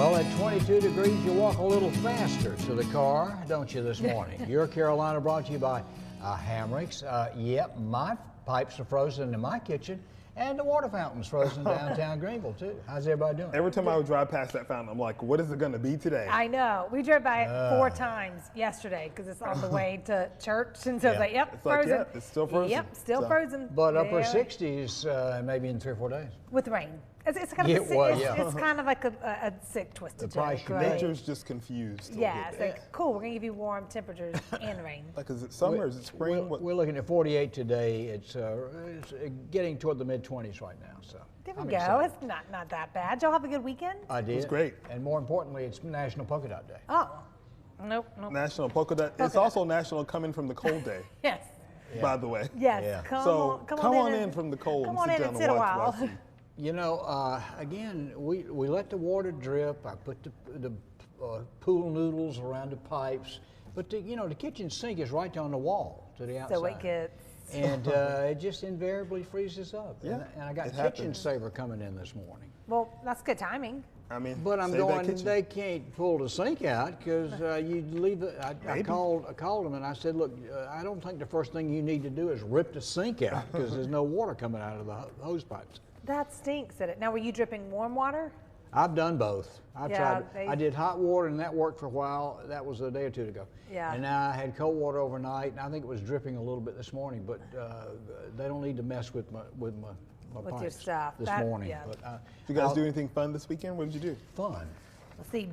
Well, at 22 degrees, you walk a little faster to the car, don't you, this morning? Your Carolina brought to you by Hamrick's. Yep, my pipes are frozen in my kitchen, and the water fountain's frozen downtown Greenville, too. How's everybody doing? Every time I would drive past that fountain, I'm like, what is it going to be today? I know. We drove by it 4 times yesterday because it's on the way to church. And so it's like, yep, it's frozen. Like, yeah, it's still frozen. Yep, still frozen. But upper 60s maybe in 3 or 4 days. With rain. It's kind of it's kind of like a sick, twisted joke, right? Nature's just confused. Yeah, it's like, cool, we're going to give you warm temperatures and rain. Like, is it summer? Is it spring? We're looking at 48 today. It's getting toward the mid-20s right now. So there we go. It's not that bad. Did y'all have a good weekend? I did. It was great. And more importantly, it's National Polka Dot Day. Oh, nope. National Polka Dot. It's also National Coming from the Cold Day. Yes. By the way. Yes. Yeah. Come on in from the cold. Come on in and sit a while. You know, again, we let the water drip. I put the pool noodles around the pipes, but the kitchen sink is right on the wall to the outside. So it gets. And it just invariably freezes up. Yeah, and I got Kitchen Saver coming in this morning. Well, that's good timing. I mean, but I'm going. They can't pull the sink out because you leave it. I called them and I said, look, I don't think the first thing you need to do is rip the sink out because there's no water coming out of the hose pipes. That stinks. Now, were you dripping warm water? I've done both. I've tried. I did hot water and that worked for a while. That was a day or two ago. Yeah. And now I had cold water overnight, and I think it was dripping a little bit this morning. But they don't need to mess with my pipes your stuff this morning. Yeah. But, did you guys do anything fun this weekend? What did you do? Fun. Let's see.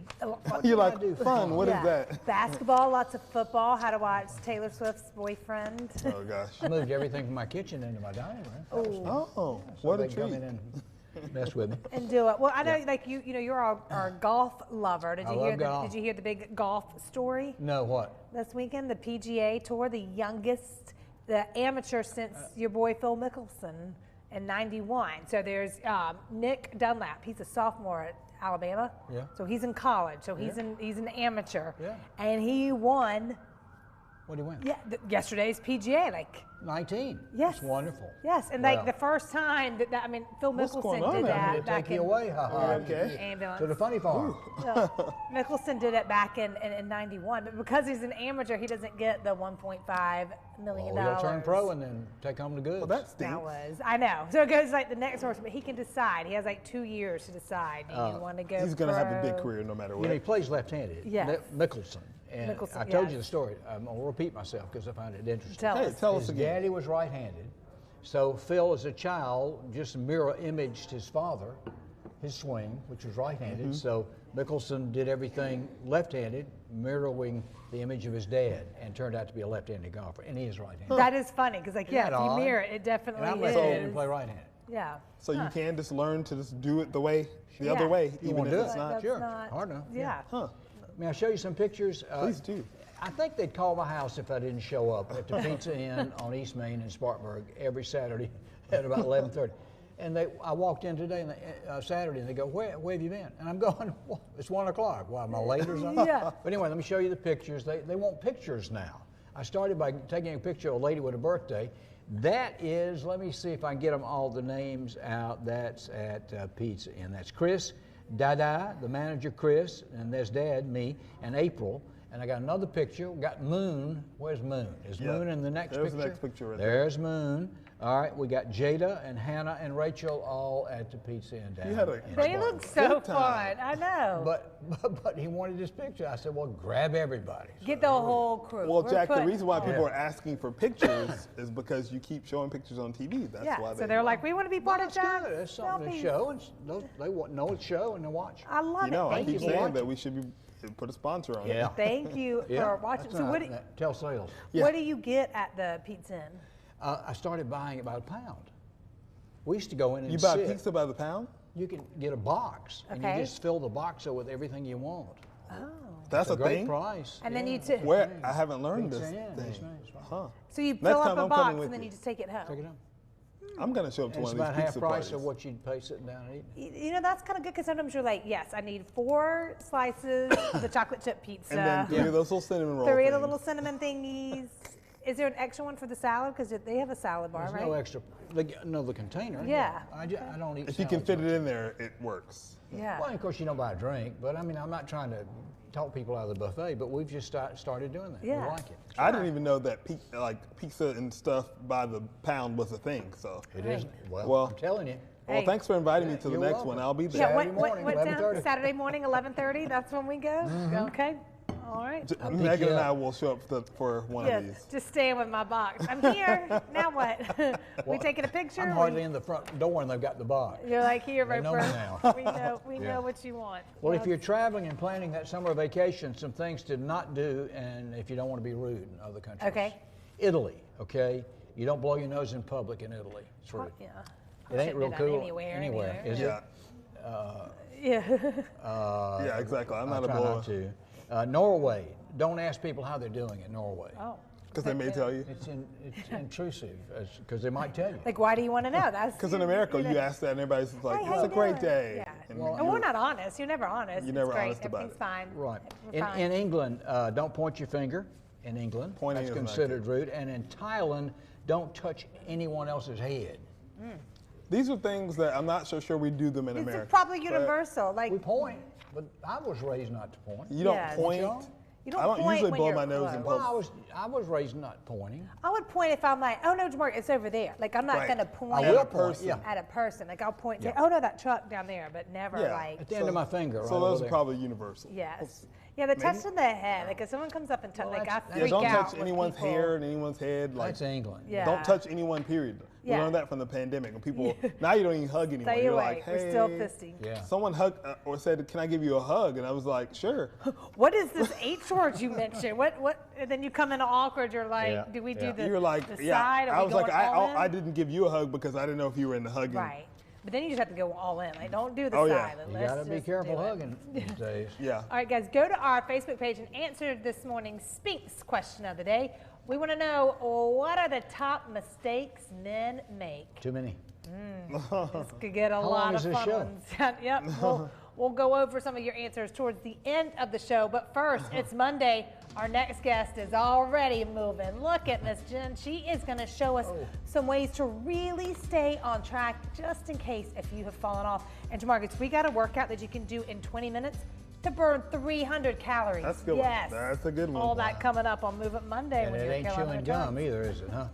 You're like, fun. What is that? Basketball, lots of football. How to watch Taylor Swift's boyfriend. Oh, gosh. I moved everything from my kitchen into my dining room. Oh, so what a treat. treat. Come in and mess with me. And do it. Well, I know, like you're our golf lover. Did you hear the big golf story? No, what? This weekend, the PGA Tour, the youngest, the amateur since your boy Phil Mickelson in '91. So there's Nick Dunlap. He's a sophomore at Alabama. Yeah. So he's in college. So he's an amateur. Yeah. And he won. What did he win? Yeah, yesterday's PGA, 19. Yes. It's wonderful. Yes, and the first time Phil Mickelson did that back take you away, ambulance. To the funny farm. Mickelson did it back in '91, but because he's an amateur, he doesn't get the $1.5 million. He'll turn pro and then take home the goods. Well, that stinks. I know. So it goes like the next horse, but he can decide. He has like 2 years to decide. Do you want to go? He's going to have a big career no matter what. He plays left-handed. Yes. Mickelson. And I told you the story. I'm going to repeat myself because I find it interesting. Tell us his again. Daddy was right-handed. So Phil, as a child, just mirror imaged his father, his swing, which was right-handed. So Mickelson did everything left-handed, mirroring the image of his dad, and turned out to be a left-handed golfer. And he is right-handed. That is funny because, if you mirror it, it definitely and I'm left-handed and play right-handed. Yeah. So you can just learn to just do it the other way, even if it's not. Sure. Hard enough. Yeah. Huh. May I show you some pictures? Please do. I think they'd call my house if I didn't show up at the Pizza Inn on East Main in Spartanburg every Saturday at about 11:30. And I walked in today, Saturday, and they go, where have you been? And I'm going, well, it's 1 o'clock. Why, am I late or something? Yeah. But anyway, let me show you the pictures. They want pictures now. I started by taking a picture of a lady with a birthday. That is, let me see if I can get them all the names out. That's at Pizza Inn. That's Chris Dada, the manager, Chris, and there's Dad, me, and April. And I got another picture. We got Moon. Where's Moon? Is Moon in the next picture? There's the next picture right there. There's Moon. All right, we got Jada and Hannah and Rachel all at the Pizza Inn down. They look so fun. I know. But he wanted this picture. I said, well, grab everybody. Get the whole crew. Well, Jack, the reason why people are asking for pictures is because you keep showing pictures on TV. That's why so they're like, we want to be part of Jack. There's something to show. And they want to know it's show and to watch. I love it. I keep saying that we should put a sponsor on it. Thank you for watching. So tell sales. What do you get at the Pizza Inn? I started buying about a pound. We used to go in and You buy pizza by the pound? You can get a box, and you just fill the box up with everything you want. Oh. That's a great thing? price. And then you Where? I haven't learned this thing. Huh. So you fill up a box, and then you just take it home. Take it home. I'm going to show up to one of these pizza parties. It's about half price parties. of what you'd pay sitting down and eating. You know, that's kind of good because sometimes you're like, yes, I need 4 slices of the chocolate chip pizza. And then 3 of those little cinnamon rolls. 3 of the little cinnamon thingies. Is there an extra one for the salad? Because they have a salad bar, There's right? no extra, the container. Yeah. I don't eat If you can salads fit much. it in there, it works. Yeah. Well, of course, you don't buy a drink, but I mean, I'm not trying to talk people out of the buffet, but we've just started doing that. Yeah. We like it. I didn't even know that pizza and stuff by the pound was a thing. So, It isn't. Well, Well, I'm telling you. well, Hey. thanks for inviting me to the You're next welcome. one. I'll be there. Yeah, Saturday what morning, time? 11:30. Saturday morning, 11:30. That's when we go. Okay. All right. pick Megan you and up. I will show up for one of Yes, these. just staying with my box. I'm here. Now what? We taking a picture? I'm hardly in the front door and they've got the box. You're like here, They know me Roper. now. We Yeah. know what you want. Well, if you're traveling and planning that summer vacation, some things to not do, and if you don't want to be rude in other countries. Okay. Italy, okay? You don't blow your nose in public in Italy. It's rude. Yeah. It ain't Shouldn't real do that cool anywhere. is Yeah. it? Yeah. Yeah, exactly. I'm I not a try blower. not to. Norway. Don't ask people how they're doing in Norway. Oh. Because they may tell you. It's intrusive because they might tell you. Like, why do you want to know? That's Because in America, you ask that and everybody's just like, Hey, how it's a you great doing? day. Yeah. And Well, And we're not honest. You're never honest. You're never it's great. honest about Everything's it. fine. Right. We're fine. In England, don't point your finger. In England, Pointing that's is not considered rude. And in Thailand, don't touch anyone else's head. these are things that I'm not so sure we do them in It's America. probably But universal. Like, We point, but I was raised not to point. You don't Yes. point. Don't you? You don't I don't point usually when blow you're my nose in close. public. Well, I was raised not pointing. I would point if I'm like, oh no, Jamar, it's over there. Like, I'm not Right. going to point I At will a person. yeah. at a person. Like, I'll point, Yeah. say, oh no, that truck down there, but never Yeah. like, At the end of my finger, So right those over are there. probably universal. yes. Yeah, the touch in the head. Like, if someone comes up and touch, Well, like, I that's- Yeah, freak don't out touch when anyone's people- hair and anyone's head. Like, That's England. Yeah. don't touch anyone, period. We Yeah. learned that from the pandemic. And people, now you don't even hug anyone. Stay You're away. like, hey. We're still fisting. Yeah. Someone hugged or said, can I give you a hug? And I was like, sure. What is this H word you mentioned? What? And then you come in awkward. You're like, Yeah, do we yeah. do the, You're like, the yeah. side? Are I we was like, going all in? I didn't give you a hug because I didn't know if you were in the hugging. Right. But then you just have to go all in. Like, don't do the Oh, yeah. side. You Let's got to be just careful do it. hugging these days. Yeah. All right, guys, go to our Facebook page and answer this morning's Spinks question of the day. We want to know, what are the top mistakes men make? Too many. This could get a How long lot is of this fun show? ones. Yep, we'll go over some of your answers towards the end of the show. But first, it's Monday. Our next guest is already moving. Look at Miss Jen. She is going to show us some ways to really stay on track, just in case if you have fallen off. And Jamarcus, we got a workout that you can do in 20 minutes to burn 300 calories. That's a good one. Yes. That's a good one. All that coming up on Move It Monday And when it you're ain't killing chewing the gum time. either, is it, huh?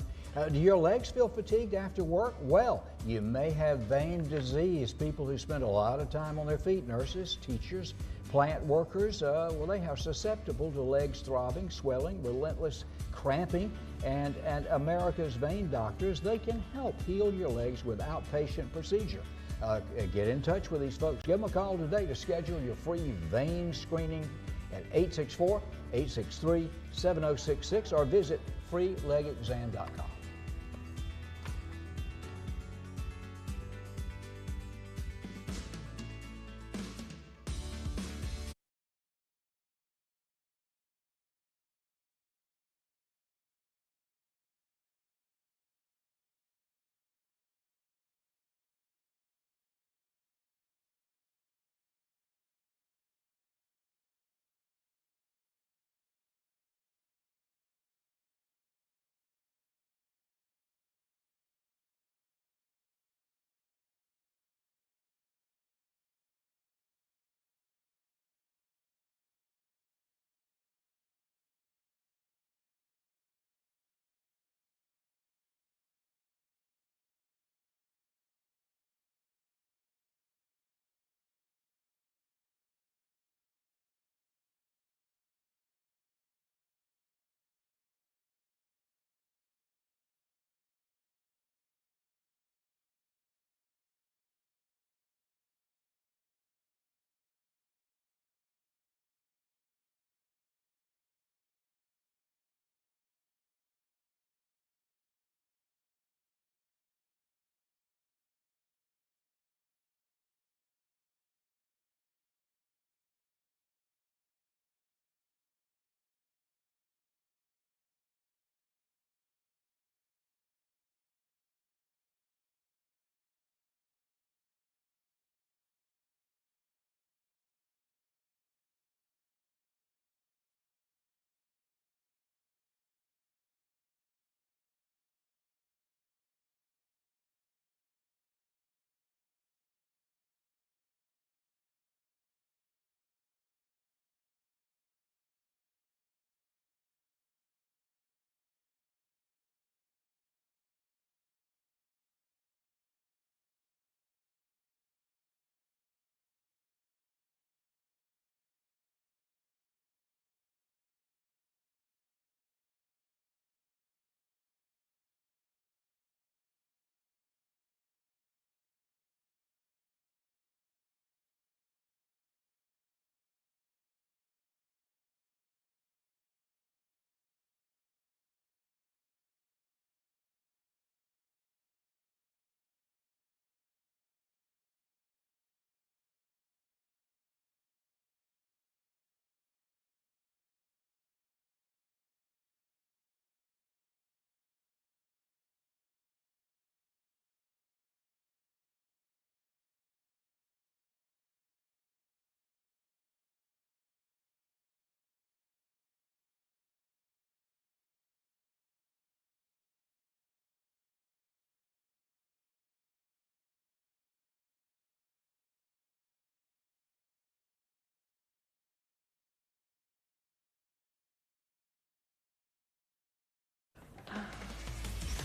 Do your legs feel fatigued after work? Well, you may have vein disease. People who spend a lot of time on their feet, nurses, teachers, plant workers, well, they are susceptible to legs throbbing, swelling, relentless cramping, and America's vein doctors, they can help heal your legs with outpatient procedure. Get in touch with these folks. Give them a call today to schedule your free vein screening at 864-863-7066 or visit freelegexam.com.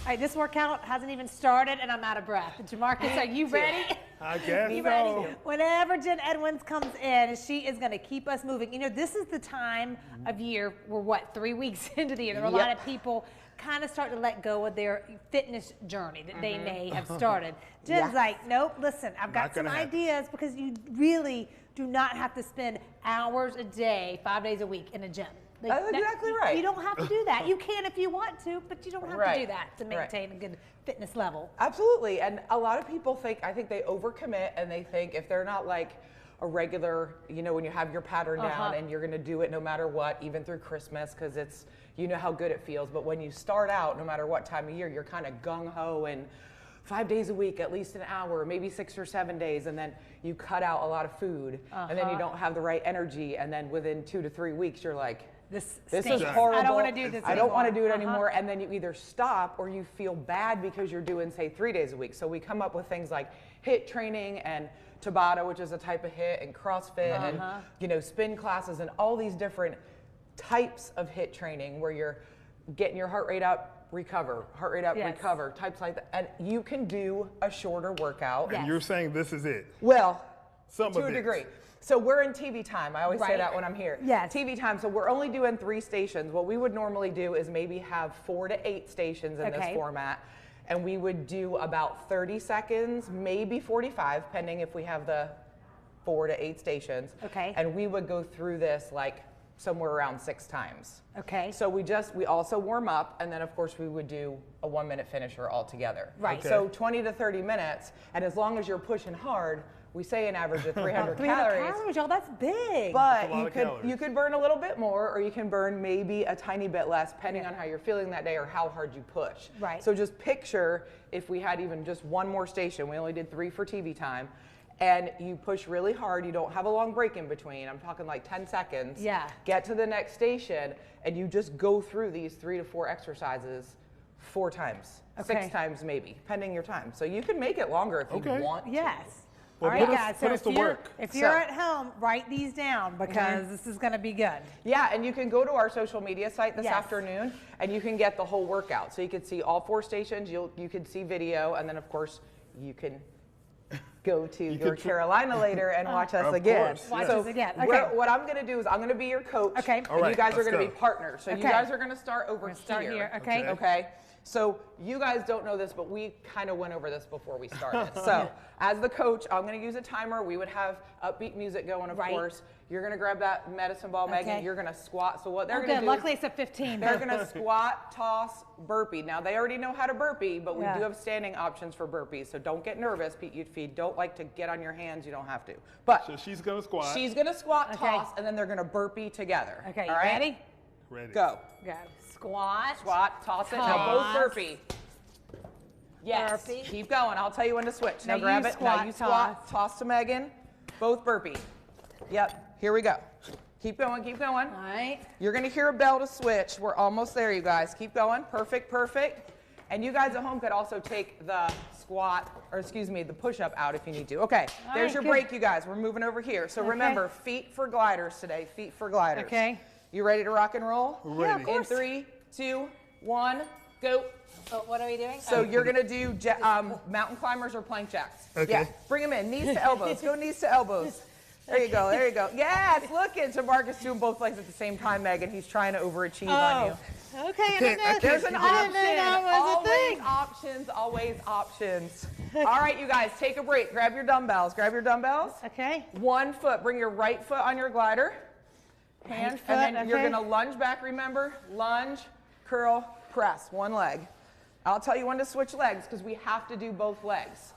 All right, this workout hasn't even started, and I'm out of breath. Jamarcus, are you ready? I guess You so. ready? Whenever Jen Edwins comes in, she is going to keep us moving. You know, this is the time of year, we're what, 3 weeks into the year. There are a lot of people kind of start to let go of their fitness journey that they may have started. Jen's like, nope, listen, I've got some ideas, because you really do not have to spend hours a day, 5 days a week in a gym. Like, That's exactly right. You don't have to do that. You can if you want to, but you don't have to do that to maintain a good fitness level. Absolutely. And a lot of people I think they overcommit, and they think if they're not like a regular, you know, when you have your pattern down and you're going to do it no matter what, even through Christmas, because it's, you know how good it feels. But when you start out, no matter what time of year, you're kind of gung-ho and 5 days a week, at least an hour, maybe 6 or 7 days, and then you cut out a lot of food, and then you don't have the right energy, and then within 2 to 3 weeks, you're like, this is horrible. I don't want to do this I don't want to do it anymore. And then you either stop or you feel bad because you're doing, say, 3 days a week. So we come up with things like HIIT training and Tabata, which is a type of HIIT, and CrossFit, and you know, spin classes, and all these different types of HIIT training where you're getting your heart rate up, recover, heart rate up, recover, types like that. And you can do a shorter workout. And you're saying this is it? Well, Some to of a it. degree. So we're in TV time. I always say that when I'm here. Yes. TV time. So we're only doing 3 stations. What we would normally do is maybe have 4 to 8 stations in this format. And we would do about 30 seconds, maybe 45, depending if we have the 4 to 8 stations. Okay. And we would go through this like somewhere around 6 times. Okay. So we also warm up, and then of course we would do a 1-minute finisher all together. Right. So 20 to 30 minutes, and as long as you're pushing hard, we say an average of 300 calories, y'all, that's big. But That's you could burn a little bit more, or you can burn maybe a tiny bit less, depending on how you're feeling that day or how hard you push. Right. So just picture if we had even just 1 more station. We only did 3 for TV time. And you push really hard, you don't have a long break in between. I'm talking like 10 seconds. Yeah. Get to the next station, and you just go through these 3 to 4 exercises 4 times, 6 times maybe, depending your time. So you can make it longer if you want. Yes. Well, all right, put us- guys. put So us to if you're, work. if you're at home, write these down, because this is going to be good. Yeah, and you can go to our social media site this afternoon, and you can get the whole workout. So you can see all 4 stations, you can see video, and then of course you can go to North Carolina later and watch us again. Watch So us again. what I'm going to do is I'm going to be your coach, and All right, you guys are let's going to be go. partners. So you guys are going to start over here. Start here, okay? Okay. So you guys don't know this, but we kind of went over this before we started. So as the coach, I'm going to use a timer. We would have upbeat music going, of course. You're going to grab that medicine ball, Megan. You're going to squat. So what they're going to do Luckily it's a 15. they're going to squat, toss, burpee. Now, they already know how to burpee, but we do have standing options for burpees. So don't get nervous. If you don't like to get on your hands, you don't have to. But So she's going to squat. she's going to squat, toss, and then they're going to burpee together. Okay, all right? ready? Ready. Go. Go. Squat. Squat, toss it. Now both Toss. burpee. Yes. Burpee. Keep going. I'll tell you when to switch. Now Now grab you it. Now squat, you squat. toss. Toss to Megan. Both burpee. Yep. Here we go. Keep going. Keep going. All right. You're going to hear a bell to switch. We're almost there, you guys. Keep going. Perfect, perfect. And you guys at home could also take the squat, or excuse me, the push-up out if you need to. Okay, there's right, your good. break, you guys. We're moving over here. So remember, feet for gliders today. Feet for gliders. Okay. You ready to rock and roll? Ready. Yeah, of course. In 3, 2, 1, go. Oh, what are we doing? So you're going to do mountain climbers or plank jacks. Okay. Yeah, bring them in. Knees to elbows. Go knees to elbows. There you go. There you go. Yes, look at Jamarcus doing both legs at the same time, Megan. He's trying to overachieve on you. Okay, I didn't know. There's an I didn't know option. that was a Always thing. options, always options. All right, you guys, take a break. Grab your dumbbells. Grab your dumbbells. Okay. 1 foot. Bring your right foot on your glider. Hand, foot, and then you're okay. going to lunge back, remember? Lunge, curl, press. 1 leg. I'll tell you when to switch legs because we have to do both legs.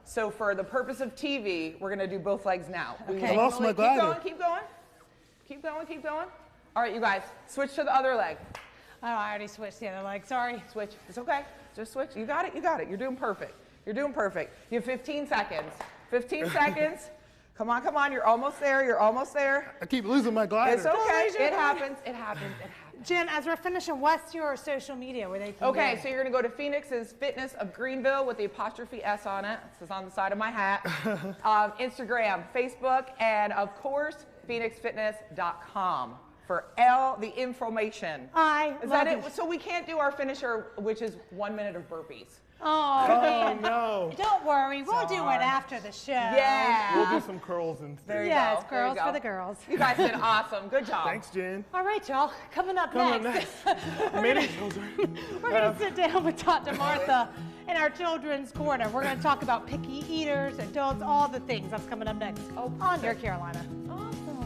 So for the purpose of TV, we're going to do both legs now. Okay. I lost my glider. Keep going, keep going. Keep going, keep going. All right, you guys, switch to the other leg. Oh, I already switched the other leg. Sorry. Switch. It's okay. Just switch. You got it. You got it. You're doing perfect. You're doing perfect. You have 15 seconds. 15 seconds. Come on, come on. You're almost there. You're almost there. I keep losing my glider. It's okay. It happens. It happens. It happens. Jen, as we're finishing, what's your social media where they can Okay, go? so you're going to go to Phoenix's Fitness of Greenville with the apostrophe S on it. This is on the side of my hat. Instagram, Facebook, and of course, phoenixfitness.com. for L, the information. Is that it? So we can't do our finisher, which is 1 minute of burpees. Oh, man. no. Don't worry, we'll do it after the show. Yeah. We'll do some curls instead. There you Yes, go. There you girls go. for the girls. You guys did awesome. Good job. Thanks, Jen. All right, y'all. Coming up next. Mini We're going to sit down with Dr. Martha in our children's corner. We're going to talk about picky eaters, adults, all the things. That's coming up next on Your Carolina. Awesome.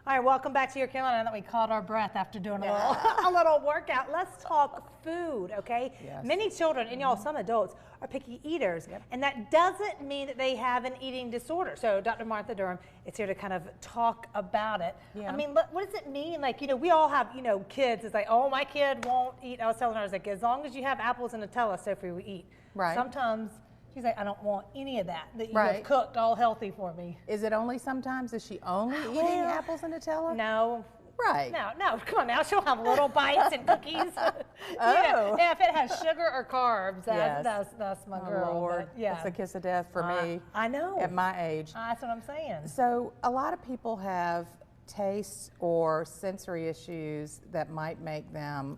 All right, welcome back to Your Carolina. Now that we caught our breath after doing a little workout, let's talk food, okay? Yes. Many children, and y'all, some adults, are picky eaters, and that doesn't mean that they have an eating disorder. So Dr. Martha Durham is here to kind of talk about it. Yeah. I mean, what does it mean? Like, you know, we all have, you know, kids. It's like, oh, my kid won't eat. I was telling her, I was like, as long as you have apples and Nutella, Sophie will eat. Right. Sometimes she's like, I don't want any of that you Right. have cooked all healthy for me. Is it only sometimes? Is she only eating Well, apples and Nutella? No. Right. No, come on now. She'll have little bites and cookies. Oh. Yeah, if it has sugar or carbs, Yes. that's my Oh, girl. Lord. But, yeah. It's a kiss of death for me I know. at my age. That's what I'm saying. So a lot of people have taste or sensory issues that might make them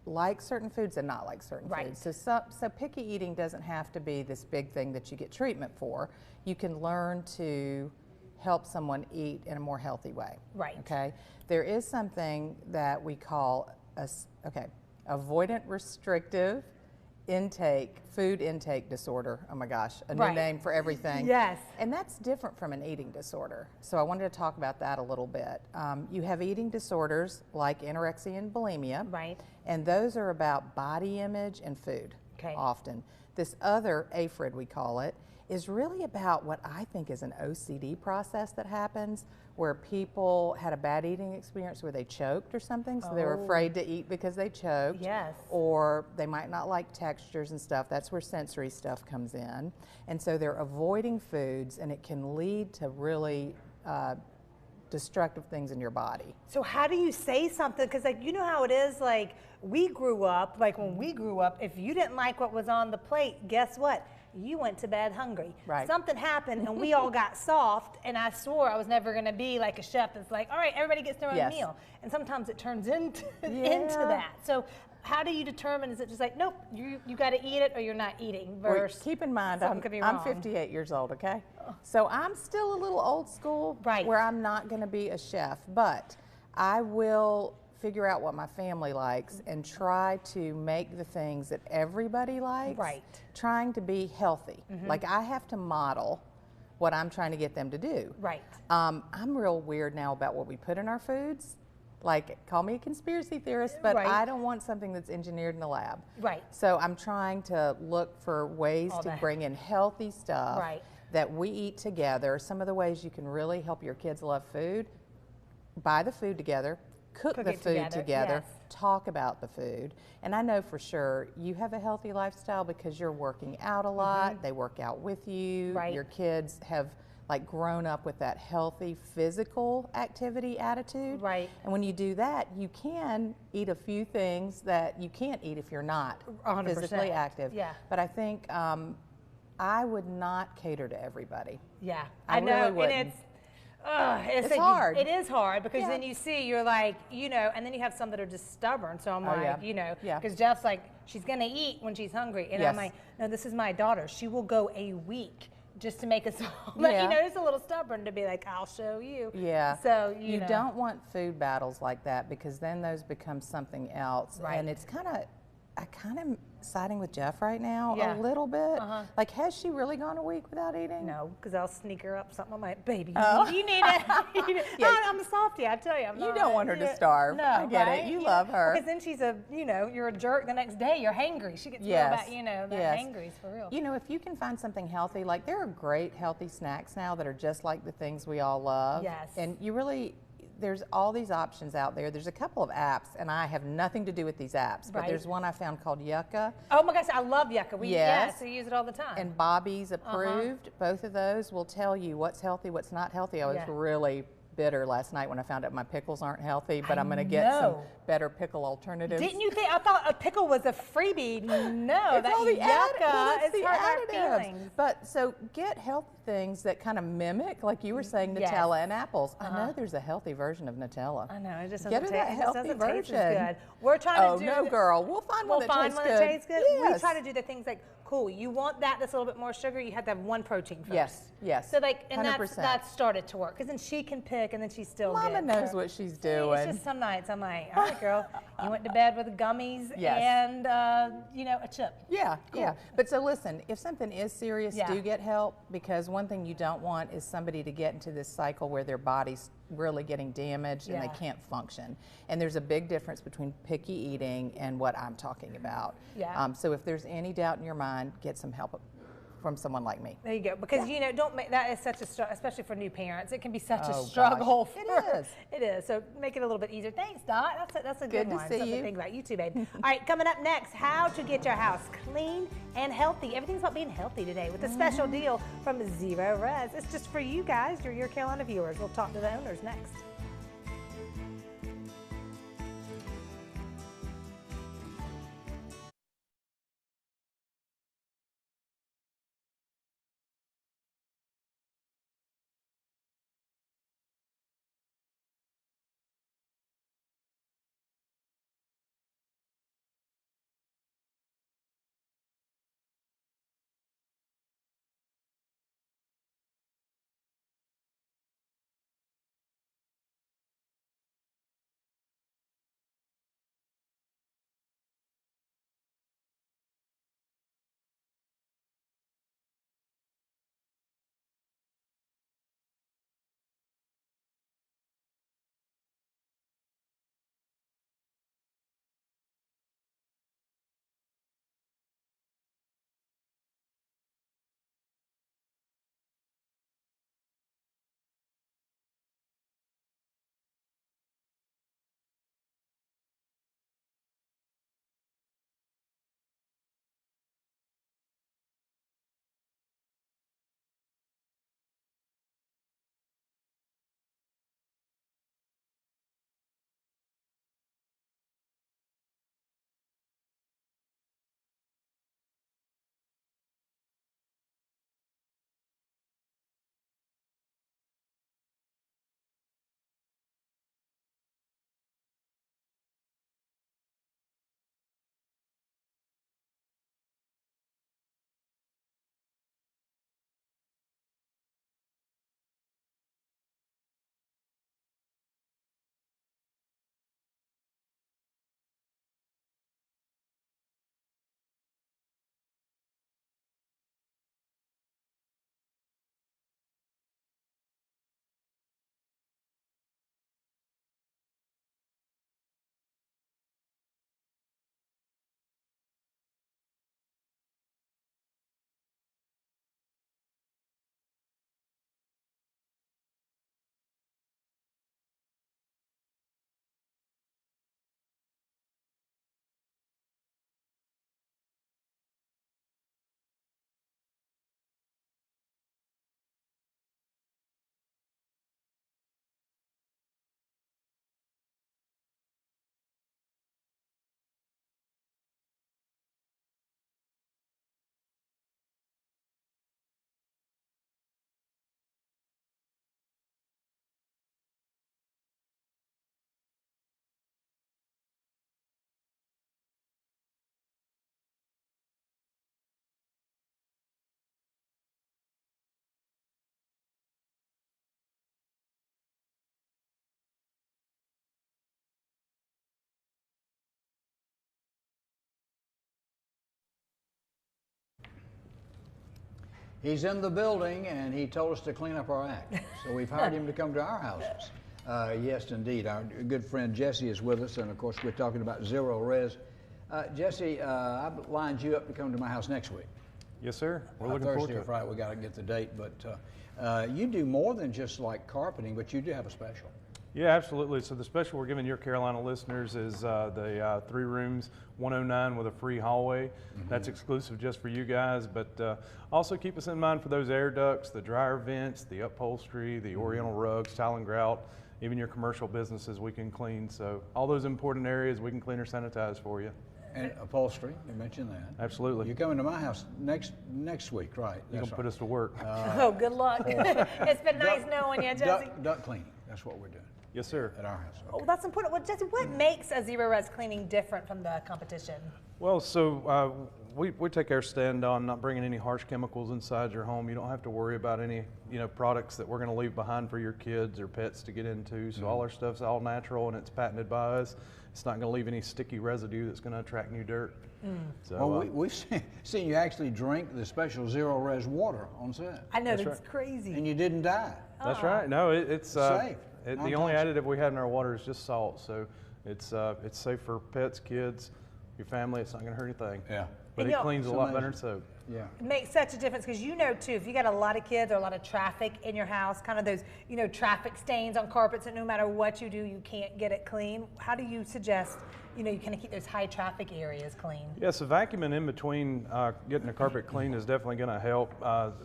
like certain foods and not like certain Right. foods. So picky eating doesn't have to be this big thing that you get treatment for. You can learn to help someone eat in a more healthy way. Right. Okay. There is something that we call avoidant restrictive food intake disorder. Oh my gosh, a new Right. name for everything. Yes. And that's different from an eating disorder. So I wanted to talk about that a little bit. You have eating disorders like anorexia and bulimia. Right. And those are about body image and food. often. This other aphid, we call it, is really about what I think is an OCD process that happens where people had a bad eating experience where they choked or something, so they were afraid to eat because they choked. Yes. Or they might not like textures and stuff. That's where sensory stuff comes in. And so they're avoiding foods, and it can lead to really destructive things in your body. So how do you say something? Because like, you know how it is, like we grew up, like when we grew up, if you didn't like what was on the plate, guess what? You went to bed hungry. Right. Something happened and we all got soft, and I swore I was never gonna be like a chef that's like, all right, everybody gets their own meal. And sometimes it turns into, into that. So how do you determine, is it just like, nope, you gotta eat it or you're not eating, versus Keep in mind, something could be I'm wrong. 58 years old, okay? So I'm still a little old school, Right. where I'm not gonna be a chef, but I will figure out what my family likes and try to make the things that everybody likes, Right. trying to be healthy. Like I have to model what I'm trying to get them to do. Right. I'm real weird now about what we put in our foods. Like, call me a conspiracy theorist, but Right. I don't want something that's engineered in the lab. Right. So I'm trying to look for ways All to that. bring in healthy stuff Right. that we eat together. Some of the ways you can really help your kids love food: buy the food together, cook the it food yes. together, talk about the food. And I know for sure you have a healthy lifestyle because you're working out a lot. They work out with you. Right. Your kids have like grown up with that healthy physical activity attitude. Right. And when you do that, you can eat a few things that you can't eat if you're not 100%. physically active. Yeah. But I think I would not cater to everybody. Yeah, I I know, really and wouldn't. it's It's hard. It is hard because Yeah. then you see, you're like, you know, and then you have some that are just stubborn. So I'm Oh, like, yeah. you know, Yeah. because Jeff's like, she's gonna eat when she's hungry, and Yes. I'm like, no, this is my daughter. She will go a week just to make us all. But Yeah. you know, it's a little stubborn to be like, I'll show you. Yeah. So you know. don't want food battles like that because then those become something else. Right. And it's I kind of siding with Jeff right now Yeah. a little bit. Uh-huh. Like, has she really gone a week without eating? No, because I'll sneak her up something. I'm like, baby, Oh. you need it. Yeah. I'm a softie, I tell you. I'm You not, don't want her to starve. No, I get it. right? You Yeah. love her. Because then she's you're a jerk the next day. You're hangry. She gets real Yes. about, that Yes. hangry's for real. You know, if you can find something healthy, like there are great healthy snacks now that are just like the things we all love. Yes. And there's all these options out there. There's a couple of apps, and I have nothing to do with these apps, but Right. there's one I found called Yucca. Oh my gosh, I love yucca. Yes. We use it all the time. And Bobby's approved. Both of those will tell you what's healthy, what's not healthy. I was Yeah. really bitter last night when I found out my pickles aren't healthy, but I I'm going to get some know. better pickle alternatives. Didn't you think? I thought a pickle was a freebie. No, It's all the yucca it's is the hurt our additives. feelings. But so get healthy things that kind of mimic, like you were saying, Yes. Nutella and apples. I know there's a healthy version of Nutella. I know, it just Get doesn't, her that it just healthy doesn't taste version. as good. We're trying Oh to do no, girl, we'll find one that tastes good. We Yes. try to do the things like, cool, you want that that's a little bit more sugar, you have to have one protein first. Yes. So like, and 100%. that started to work, because then she can pick, and then she's still Mama good. knows So- what she's It's doing. just some nights I'm like, all right, girl, you went to bed with gummies Yes. and, a chip. Yeah, yeah. But so listen, if something is serious, Yeah. do get help, because one thing you don't want is somebody to get into this cycle where their body's really getting damaged and Yeah. they can't function. And there's a big difference between picky eating and what I'm talking about. Yeah. So if there's any doubt in your mind, get some help from someone like me. There you go. Because don't make that is such a struggle, especially for new parents. It can be such Oh, a gosh. struggle. It for- is. It is. So make it a little bit easier. Thanks, Dot. That's a good Good to one. see Something you. to think about. You too, babe. All right, coming up next, how to get your house clean and healthy. Everything's about being healthy today with a special deal from Zerorez. It's just for you guys, your Carolina viewers. We'll talk to the owners next. He's in the building, and he told us to clean up our act. So we've hired him to come to our houses. Yes, indeed. Our good friend Jesse is with us, and of course we're talking about Zerorez. Jesse, I've lined you up to come to my house next week. Yes, sir. We're looking forward Thursday to or it. Friday. We got to get the date, but you do more than just like carpeting, but you do have a special. Yeah, absolutely. So the special we're giving your Carolina listeners is the 3 rooms, 109 with a free hallway. That's exclusive just for you guys, but also keep us in mind for those air ducts, the dryer vents, the upholstery, the oriental rugs, tile and grout, even your commercial businesses we can clean. So all those important areas we can clean or sanitize for you. And upholstery, you mentioned that. Absolutely. You're coming to my house next week, right? You're going to put us to work. Oh, good luck. It's been nice knowing you, Jesse. Duct cleaning, that's what we're doing. Yes, sir. At our house. Oh, that's important. Well, Jesse, what makes a Zerorez cleaning different from the competition? Well, so we take our stand on not bringing any harsh chemicals inside your home. You don't have to worry about any products that we're going to leave behind for your kids or pets to get into. So all our stuff's all natural and it's patented by us. It's not going to leave any sticky residue that's going to attract new dirt. So, well, we've seen you actually drink the special Zerorez water on set. I know, That's that's crazy. And you didn't die. That's right. No, it's safe. The only additive we have in our water is just salt. So it's safe for pets, kids, your family. It's not going to hurt anything. Yeah. But it cleans a lot better than soap. Yeah. It makes such a difference because too, if you got a lot of kids or a lot of traffic in your house, kind of those, traffic stains on carpets that no matter what you do, you can't get it clean. How do you suggest, you kind of keep those high traffic areas clean? Yeah, so vacuuming in between getting the carpet clean is definitely going to help.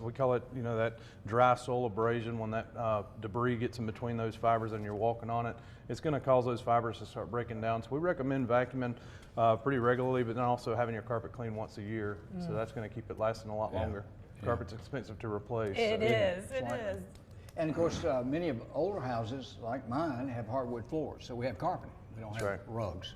We call it, that dry soil abrasion. When that debris gets in between those fibers and you're walking on it, it's going to cause those fibers to start breaking down. So we recommend vacuuming pretty regularly, but then also having your carpet cleaned once a year. So that's going to keep it lasting a lot longer. Carpet's expensive to replace. It is. And of course, many of older houses like mine have hardwood floors, so we have carpeting. We don't have rugs.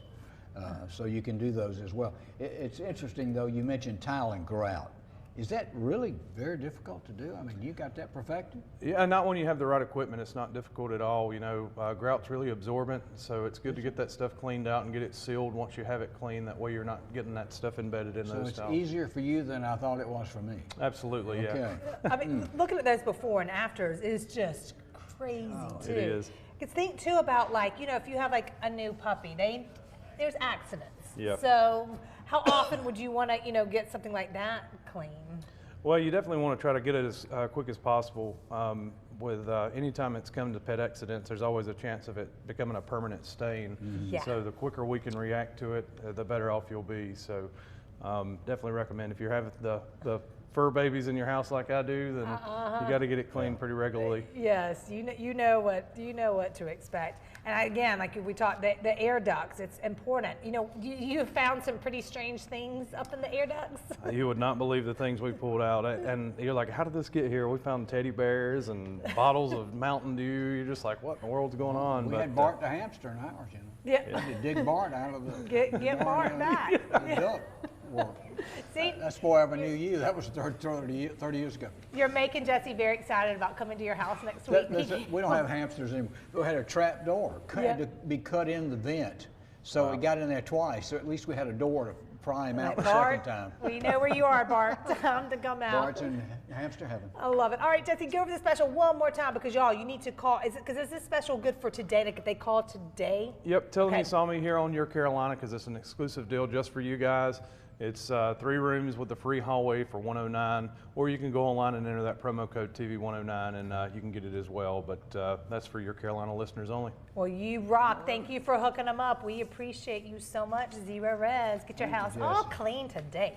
So you can do those as well. It's interesting though, you mentioned tile and grout. Is that really very difficult to do? I mean, you got that perfected? Yeah, not when you have the right equipment. It's not difficult at all. Grout's really absorbent, so it's good to get that stuff cleaned out and get it sealed once you have it clean. That way you're not getting that stuff embedded in those tiles. So it's easier for you than I thought it was for me. Absolutely, yeah. Okay. I mean, looking at those before and afters is just crazy too. It is. Because think too about if you have like a new puppy, there's accidents. Yep. So how often would you want to, get something like that clean? Well, you definitely want to try to get it as quick as possible. With anytime it's come to pet accidents, there's always a chance of it becoming a permanent stain. Yeah. So the quicker we can react to it, the better off you'll be. So definitely recommend if you're having the fur babies in your house like I do, then you got to get it cleaned pretty regularly. Yes, you know what to expect. And again, like we talked, the air ducts, it's important. You have found some pretty strange things up in the air ducts. You would not believe the things we pulled out, and you're like, how did this get here? We found teddy bears and bottles of Mountain Dew. You're just like, what in the world's going on? We had Bart the hamster in ours, Yeah. We had to dig Bart out of the Get Bart back. the duck work. See, That's before I ever knew you. That was 30 years ago. you're making Jesse very excited about coming to your house next week. We don't have hamsters anymore. We had a trap door. Had to be cut in the vent. So we got in there twice. So at least we had a door to pry him out the second time. We know where you are, Bart. Time to come out. Bart's in hamster heaven. I love it. All right, Jesse, go over the special one more time because y'all, you need to call. Is this special good for today? Like, they call today? Yep, tell them you saw me here on Your Carolina because it's an exclusive deal just for you guys. It's 3 rooms with a free hallway for $109, or you can go online and enter that promo code TV109 and you can get it as well, but that's for Your Carolina listeners only. Well, you rock. Thank you for hooking them up. We appreciate you so much, Zerorez. Get your house all clean today.